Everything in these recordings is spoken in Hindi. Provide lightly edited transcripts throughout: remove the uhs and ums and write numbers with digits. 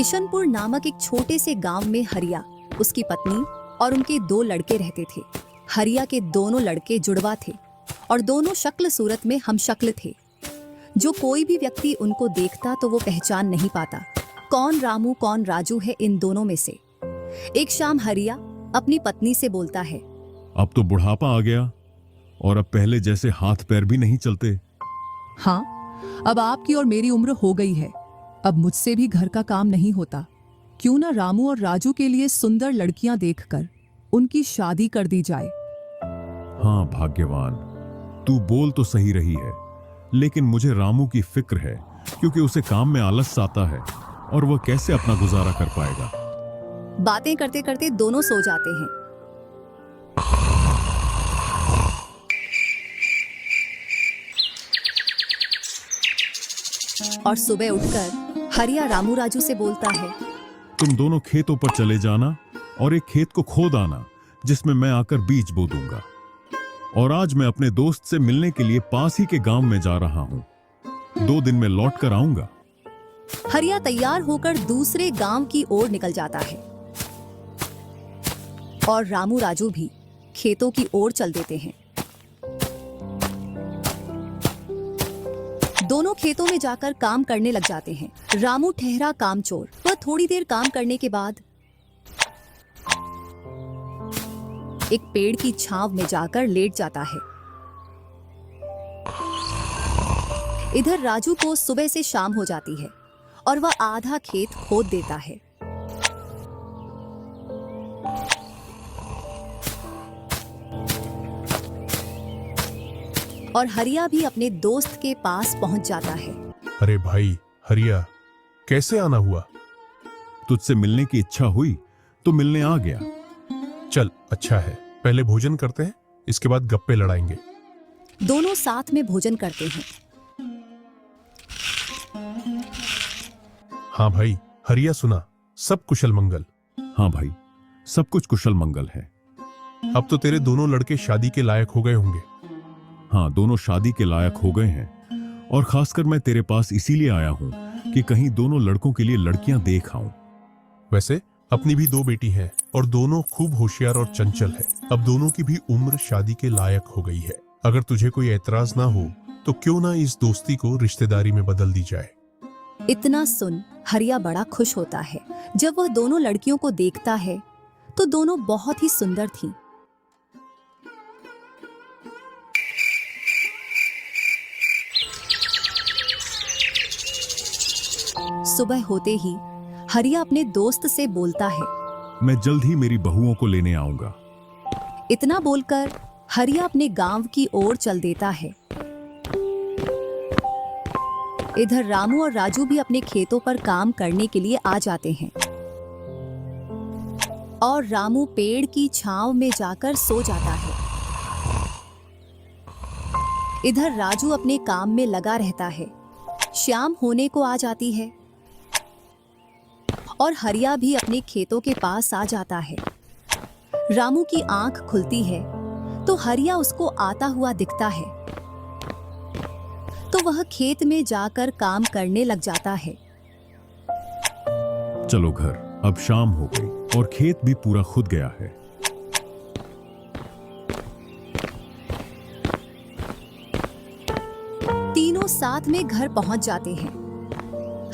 किशनपुर नामक एक छोटे से गांव में हरिया, उसकी पत्नी और उनके 2 लड़के रहते थे। हरिया के दोनों लड़के जुड़वा थे और दोनों शक्ल सूरत में हमशक्ल थे। जो कोई भी व्यक्ति उनको देखता तो वो पहचान नहीं पाता कौन रामू कौन राजू है इन दोनों में से। एक शाम हरिया अपनी पत्नी से बोलता है, अब तो बुढ़ापा आ गया और अब पहले जैसे हाथ पैर भी नहीं चलते। हाँ, अब आपकी और मेरी उम्र हो गई है। अब मुझसे भी घर का काम नहीं होता। क्यों ना रामू और राजू के लिए सुंदर लड़कियां देखकर उनकी शादी कर दी जाए। हाँ भाग्यवान, तू बोल तो सही रही है, लेकिन मुझे रामू की फिक्र है क्योंकि उसे काम में आलस आता है और वह कैसे अपना गुजारा कर पाएगा। बातें करते करते दोनों सो जाते हैं। और सुबह उठकर हरिया रामू राजू से बोलता है, तुम दोनों खेतों पर चले जाना और एक खेत को खोद आना जिसमें मैं आकर बीज बो दूंगा। और आज मैं अपने दोस्त से मिलने के लिए पास ही के गांव में जा रहा हूं। 2 दिन में लौट कर आऊंगा। हरिया तैयार होकर दूसरे गांव की ओर निकल जाता है और रामू राजू भी खेतों की ओर चल देते हैं। दोनों खेतों में जाकर काम करने लग जाते हैं। रामू ठहरा कामचोर। वह थोड़ी देर काम करने के बाद एक पेड़ की छांव में जाकर लेट जाता है। इधर राजू को सुबह से शाम हो जाती है और वह आधा खेत खोद देता है। और हरिया भी अपने दोस्त के पास पहुंच जाता है। अरे भाई हरिया, कैसे आना हुआ? तुझसे मिलने की इच्छा हुई तो मिलने आ गया। चल अच्छा है, पहले भोजन करते हैं, इसके बाद गप्पे लड़ाएंगे। दोनों साथ में भोजन करते हैं। हाँ भाई हरिया, सुना सब कुशल मंगल? हाँ भाई, सब कुछ कुशल मंगल है। अब तो तेरे दोनों लड़के शादी के लायक हो गए होंगे। हाँ, दोनों शादी के लायक हो गए हैं और खासकर मैं तेरे पास इसीलिए आया हूं कि कहीं दोनों लड़कों के लिए लड़कियां देख आऊं। वैसे अपनी भी 2 बेटी हैं और दोनों खूब होशियार और चंचल है। अब दोनों की भी उम्र शादी के लायक हो गई है। अगर तुझे कोई एतराज ना हो तो क्यों ना इस दोस्ती को रिश्तेदारी में बदल दी जाए। इतना सुन हरिया बड़ा खुश होता है। जब वह दोनों लड़कियों को देखता है तो दोनों बहुत ही सुंदर थीं। सुबह होते ही हरिया अपने दोस्त से बोलता है, मैं जल्द ही मेरी बहुओं को लेने आऊंगा। इतना बोलकर हरिया अपने गांव की ओर चल देता है। इधर रामू और राजू भी अपने खेतों पर काम करने के लिए आ जाते हैं और रामू पेड़ की छांव में जाकर सो जाता है। इधर राजू अपने काम में लगा रहता है। शाम होने को आ जाती है और हरिया भी अपने खेतों के पास आ जाता है। रामू की आंख खुलती है तो हरिया उसको आता हुआ दिखता है, तो वह खेत में जाकर काम करने लग जाता है। चलो घर, अब शाम हो गई और खेत भी पूरा खुद गया है। तीनों साथ में घर पहुंच जाते हैं।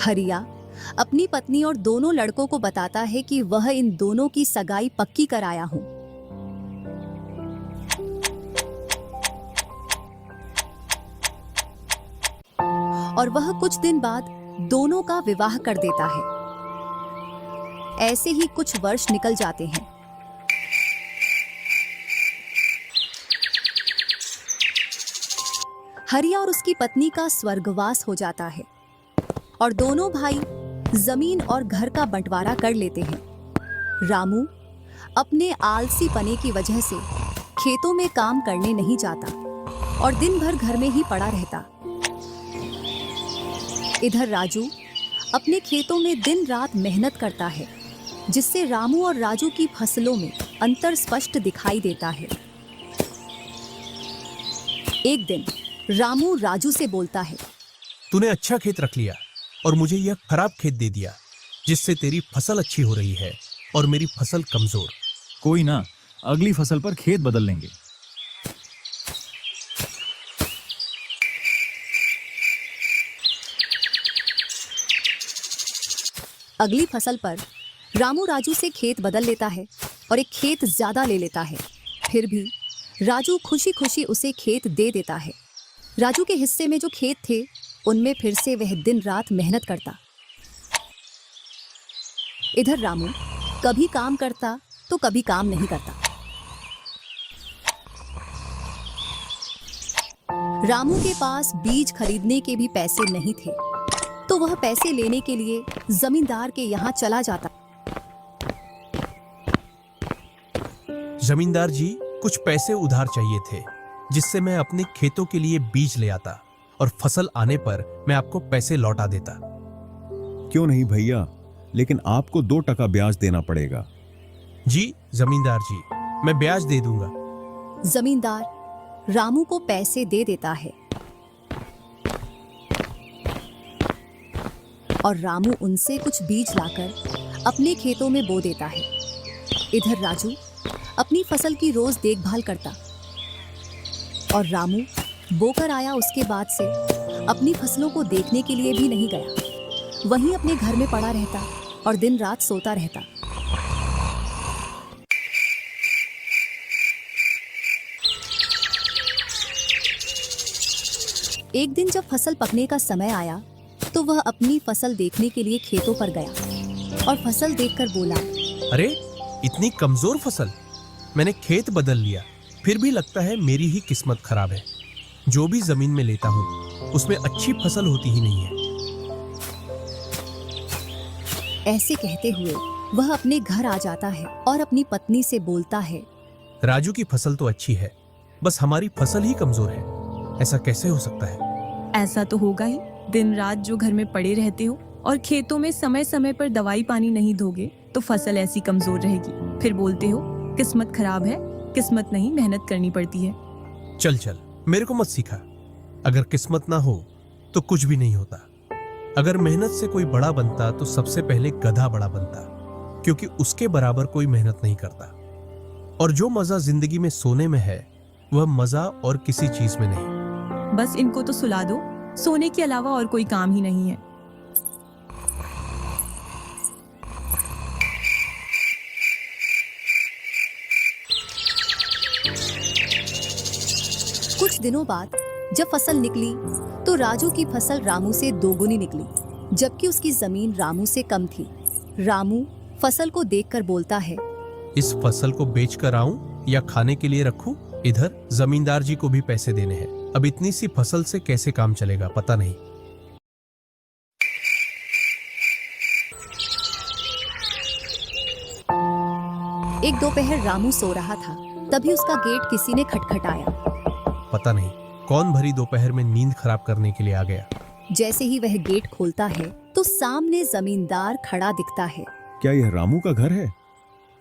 हरिया अपनी पत्नी और दोनों लड़कों को बताता है कि वह इन दोनों की सगाई पक्की कराया हूं। और वह कुछ दिन बाद दोनों का विवाह कर देता है। ऐसे ही कुछ वर्ष निकल जाते हैं। हरिया और उसकी पत्नी का स्वर्गवास हो जाता है और दोनों भाई जमीन और घर का बंटवारा कर लेते हैं। रामू अपने आलसी पने की वजह से खेतों में काम करने नहीं जाता और दिन भर घर में ही पड़ा रहता। इधर राजू अपने खेतों में दिन रात मेहनत करता है, जिससे रामू और राजू की फसलों में अंतर स्पष्ट दिखाई देता है। एक दिन रामू राजू से बोलता है, तूने अच्छा खेत रख लिया और मुझे यह खराब खेत दे दिया। जिससे तेरी फसल अच्छी हो रही है और मेरी फसल कमजोर। कोई ना, अगली फसल पर खेत बदल लेंगे। अगली फसल पर रामू राजू से खेत बदल लेता है और एक खेत ज्यादा ले लेता है। फिर भी राजू खुशी खुशी उसे खेत दे देता है। राजू के हिस्से में जो खेत थे उनमें फिर से वह दिन रात मेहनत करता। इधर रामू कभी काम करता तो कभी काम नहीं करता। रामू के पास बीज खरीदने के भी पैसे नहीं थे, तो वह पैसे लेने के लिए जमींदार के यहाँ चला जाता। जमींदार जी, कुछ पैसे उधार चाहिए थे, जिससे मैं अपने खेतों के लिए बीज ले आता और फसल आने पर मैं आपको पैसे लौटा देता। क्यों नहीं भैया, लेकिन आपको 2% ब्याज देना पड़ेगा। जी जमींदार जी, मैं ब्याज दे दूंगा। जमींदार रामू को पैसे दे देता है और रामू उनसे कुछ बीज लाकर अपने खेतों में बो देता है। इधर राजू अपनी फसल की रोज देखभाल करता और रामू बोकर आया उसके बाद से अपनी फसलों को देखने के लिए भी नहीं गया। वहीं अपने घर में पड़ा रहता और दिन रात सोता रहता। एक दिन जब फसल पकने का समय आया तो वह अपनी फसल देखने के लिए खेतों पर गया और फसल देखकर बोला, अरे इतनी कमजोर फसल! मैंने खेत बदल लिया, फिर भी लगता है मेरी ही किस्मत खराब है। जो भी जमीन में लेता हूँ उसमें अच्छी फसल होती ही नहीं है। ऐसे कहते हुए वह अपने घर आ जाता है और अपनी पत्नी से बोलता है, राजू की फसल तो अच्छी है, बस हमारी फसल ही कमजोर है। ऐसा कैसे हो सकता है? ऐसा तो होगा ही। दिन रात जो घर में पड़े रहते हो और खेतों में समय समय पर दवाई पानी नहीं दोगे तो फसल ऐसी कमजोर रहेगी। फिर बोलते हो किस्मत खराब है। किस्मत नहीं, मेहनत करनी पड़ती है। चल चल, मेरे को मत सिखा। अगर किस्मत ना हो तो कुछ भी नहीं होता। अगर मेहनत से कोई बड़ा बनता तो सबसे पहले गधा बड़ा बनता, क्योंकि उसके बराबर कोई मेहनत नहीं करता। और जो मजा जिंदगी में सोने में है वह मजा और किसी चीज में नहीं। बस इनको तो सुला दो, सोने के अलावा और कोई काम ही नहीं है। कुछ दिनों बाद जब फसल निकली तो राजू की फसल रामू से दोगुनी निकली, जबकि उसकी जमीन रामू से कम थी। रामू फसल को देखकर बोलता है, इस फसल को बेच कर आऊं या खाने के लिए रखूं? इधर जमींदार जी को भी पैसे देने हैं। अब इतनी सी फसल से कैसे काम चलेगा पता नहीं। एक दोपहर रामू सो रहा था, तभी उसका गेट किसी ने खटखटाया। पता नहीं कौन भरी दोपहर में नींद खराब करने के लिए आ गया। जैसे ही वह गेट खोलता है तो सामने जमींदार खड़ा दिखता है। क्या यह रामू का घर है?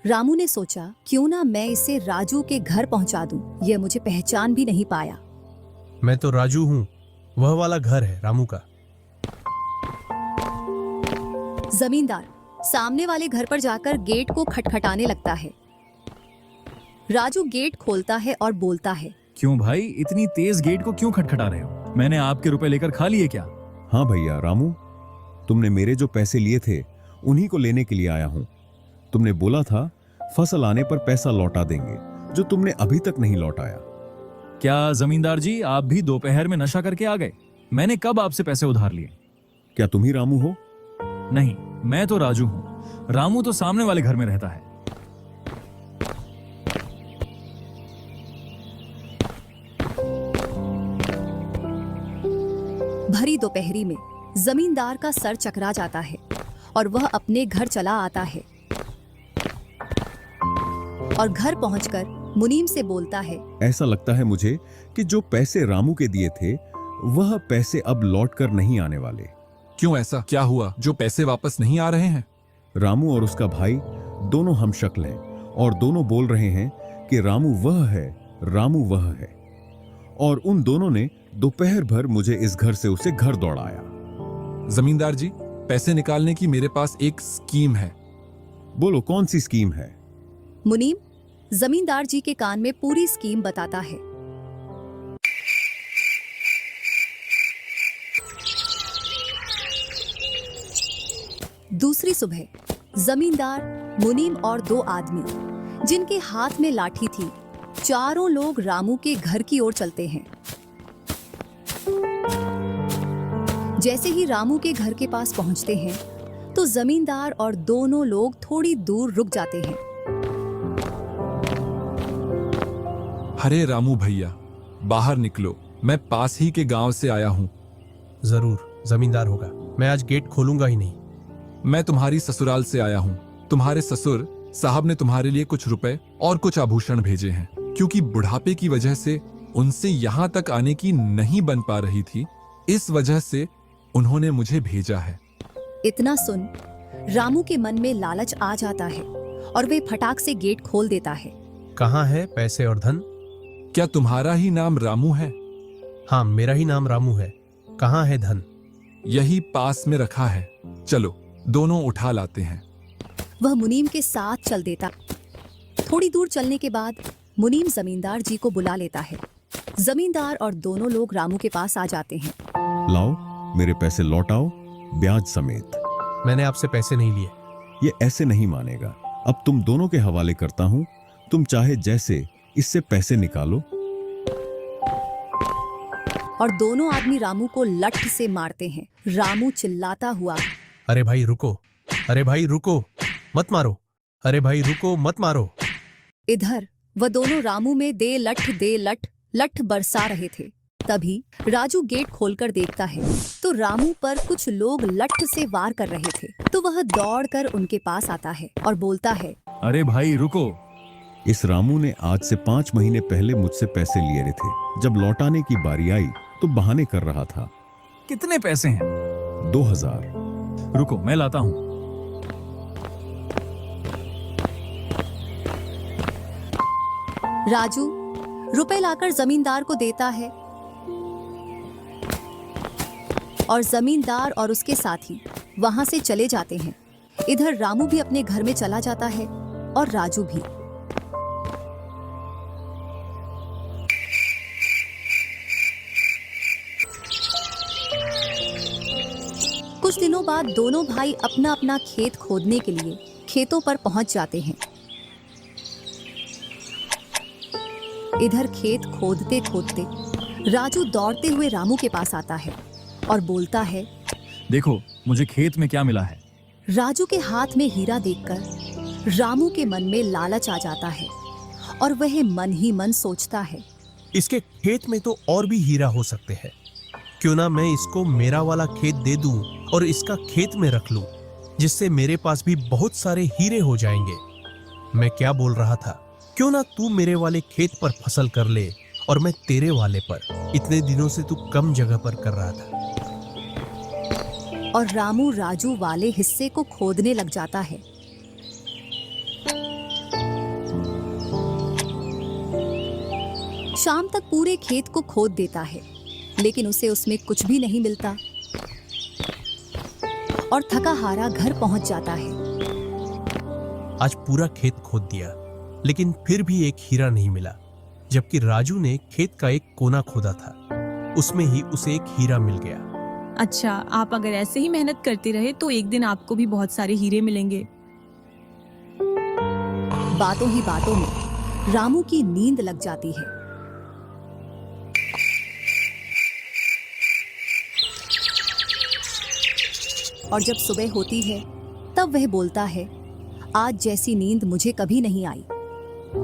रामू ने सोचा, क्यों ना मैं इसे राजू के घर पहुंचा दूं। यह मुझे पहचान भी नहीं पाया। मैं तो राजू हूँ, वह वाला घर है रामू का। जमींदार सामने वाले घर पर जाकर गेट को खटखटाने लगता है। राजू गेट खोलता है और बोलता है, क्यों भाई, इतनी तेज गेट को क्यों खटखटा रहे हो? मैंने आपके रुपए लेकर खा लिए क्या? हाँ भैया रामू, तुमने मेरे जो पैसे लिए थे उन्हीं को लेने के लिए आया हूँ। तुमने बोला था फसल आने पर पैसा लौटा देंगे, जो तुमने अभी तक नहीं लौटाया। क्या जमींदार जी, आप भी दोपहर में नशा करके आ गए? मैंने कब आपसे पैसे उधार लिए? क्या तुम ही रामू हो? नहीं, मैं तो राजू हूं। रामू तो सामने वाले घर में रहता है। भरी दोपहरी में जमींदार का सर चकरा जाता है और वह अपने घर चला आता है और घर पहुंचकर मुनीम से बोलता है, ऐसा लगता है मुझे कि जो पैसे रामू के दिए थे वह पैसे अब लौट कर नहीं आने वाले। क्यों, ऐसा क्या हुआ जो पैसे वापस नहीं आ रहे हैं? रामू और उसका भाई दोनों हम शक्ल हैं और दोनों बोल रहे हैं कि रामू वह है, रामू वह है। और उन दोनों ने दोपहर भर मुझे इस घर से उसे घर दौड़ाया। जमींदार जी, पैसे निकालने की मेरे पास एक स्कीम है। बोलो कौन सी स्कीम है? मुनीम जमींदार जी के कान में पूरी स्कीम बताता है। दूसरी सुबह जमींदार, मुनीम और दो आदमी जिनके हाथ में लाठी थी, चारों लोग रामू के घर की ओर चलते हैं। जैसे ही रामू के घर के पास पहुंचते हैं तो जमींदार और दोनों लोग थोड़ी दूर रुक जाते हैं। अरे रामू भैया, बाहर निकलो, मैं पास ही के गांव से आया हूँ। जरूर जमींदार होगा, मैं आज गेट खोलूंगा ही नहीं। मैं तुम्हारी ससुराल से आया हूँ। तुम्हारे ससुर साहब ने तुम्हारे लिए कुछ रुपए और कुछ आभूषण भेजे हैं, क्योंकि बुढ़ापे की वजह से उनसे यहाँ तक आने की नहीं बन पा रही थी, इस वजह से उन्होंने मुझे भेजा है। इतना सुन रामू के मन में लालच आ जाता है और वे फटाक से गेट खोल देता है। कहाँ है पैसे और धन? क्या तुम्हारा ही नाम रामू है? हाँ, मेरा ही नाम रामू है। कहाँ है धन? यही पास में रखा है, चलो दोनों उठा लाते हैं। वह मुनीम के साथ चल देता। थोड़ी दूर चलने के बाद मुनीम जमींदार जी को बुला लेता है। जमींदार और दोनों लोग रामू के पास आ जाते हैं। लाओ मेरे पैसे लौटाओ, ब्याज समेत। मैंने आपसे पैसे नहीं लिए। ये ऐसे नहीं मानेगा। अब तुम दोनों के हवाले करता हूं, तुम चाहे जैसे इससे पैसे निकालो। और दोनों आदमी रामू को लठ से मारते हैं। रामू चिल्लाता हुआ, अरे भाई रुको, अरे भाई रुको, मत मारो, अरे भाई रुको, मत मारो। इधर वह दोनों रामू में दे लठ बरसा रहे थे। तभी राजू गेट खोलकर देखता है तो रामू पर कुछ लोग लठ से वार कर रहे थे। तो वह दौड़कर उनके पास आता है और बोलता है, अरे भाई रुको। इस रामू ने आज से 5 महीने पहले मुझसे पैसे लिए रहे थे। जब लौटाने की बारी आई तो बहाने कर रहा था। कितने पैसे हैं? 2000। रुको मैं लाता हूँ। राजू रुपए लाकर जमींदार को देता है और जमींदार और उसके साथी वहां से चले जाते हैं। इधर रामू भी अपने घर में चला जाता है और राजू भी। कुछ दिनों बाद दोनों भाई अपना अपना खेत खोदने के लिए खेतों पर पहुंच जाते हैं। इधर खेत खोदते खोदते राजू दौड़ते हुए रामू के पास आता है और बोलता है, देखो मुझे खेत में क्या मिला है। राजू के हाथ में हीरा देखकर रामू के मन में लालच आ जाता है और वह मन ही मन सोचता है, इसके खेत में तो और भी हीरा हो सकते हैं। क्यों ना मैं इसको मेरा वाला खेत दे दूं और इसका खेत में रख लूं, जिससे मेरे पास भी बहुत सारे हीरे हो जाएंगे। मैं क्या बोल रहा था, क्यों ना तू मेरे वाले खेत पर फसल कर ले और मैं तेरे वाले पर। इतने दिनों से तू कम जगह पर कर रहा था। और रामू राजू वाले हिस्से को खोदने लग जाता है। शाम तक पूरे खेत को खोद देता है, लेकिन उसे उसमें कुछ भी नहीं मिलता और थका हारा घर पहुंच जाता है। आज पूरा खेत खोद दिया, लेकिन फिर भी एक हीरा नहीं मिला। जबकि राजू ने खेत का एक कोना खोदा था, उसमें ही उसे एक हीरा मिल गया। अच्छा, आप अगर ऐसे ही मेहनत करते रहे तो एक दिन आपको भी बहुत सारे हीरे मिलेंगे। बातों ही बातों में रामू की नींद लग जाती है। और जब सुबह होती है तब वह बोलता है, आज जैसी नींद मुझे कभी नहीं आई।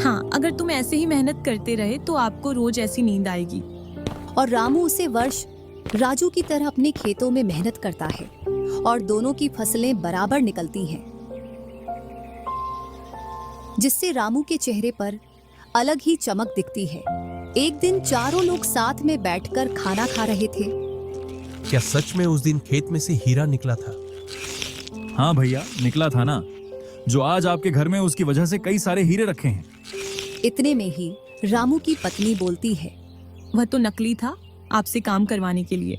हाँ, अगर तुम ऐसे ही मेहनत करते रहे तो आपको रोज ऐसी नींद आएगी। और रामू उसे वर्ष राजू की तरह अपने खेतों में मेहनत करता है और दोनों की फसलें बराबर निकलती हैं, जिससे रामू के चेहरे पर अलग ही चमक दिखती है। एक दिन चारों लोग साथ में बैठकर खाना खा रहे थे। क्या सच में उस दिन खेत में से हीरा निकला था? हाँ भैया, निकला था ना। जो आज आपके घर में उसकी वजह से कई सारे हीरे रखे हैं। इतने में ही रामू की पत्नी बोलती है, वह तो नकली था, आपसे काम करवाने के लिए।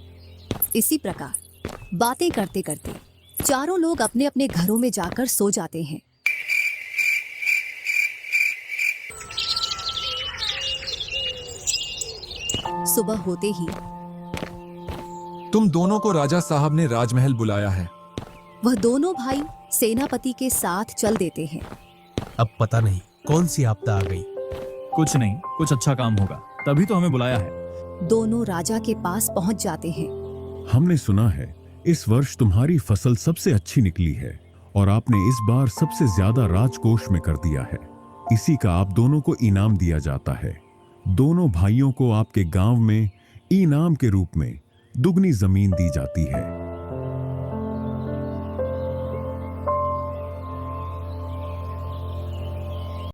इसी प्रकार बातें करते करते चारों लोग अपने अपने घरों में जाकर सो जाते हैं। सुबह होते ही तुम दोनों को राजा साहब ने राजमहल बुलाया है। वह दोनों भाई सेनापति के साथ चल देते हैं। अब पता नहीं कौन सी आपदा आ गई। कुछ नहीं, कुछ अच्छा काम होगा, तभी तो हमें बुलाया है। दोनों राजा के पास पहुंच जाते हैं। हमने सुना है इस वर्ष तुम्हारी फसल सबसे अच्छी निकली है और आपने इस बार सबसे ज्यादा राजकोष में कर दिया है। इसी का आप दोनों को इनाम दिया जाता है। दोनों भाइयों को आपके गांव में इनाम के रूप में दुगनी जमीन दी जाती है।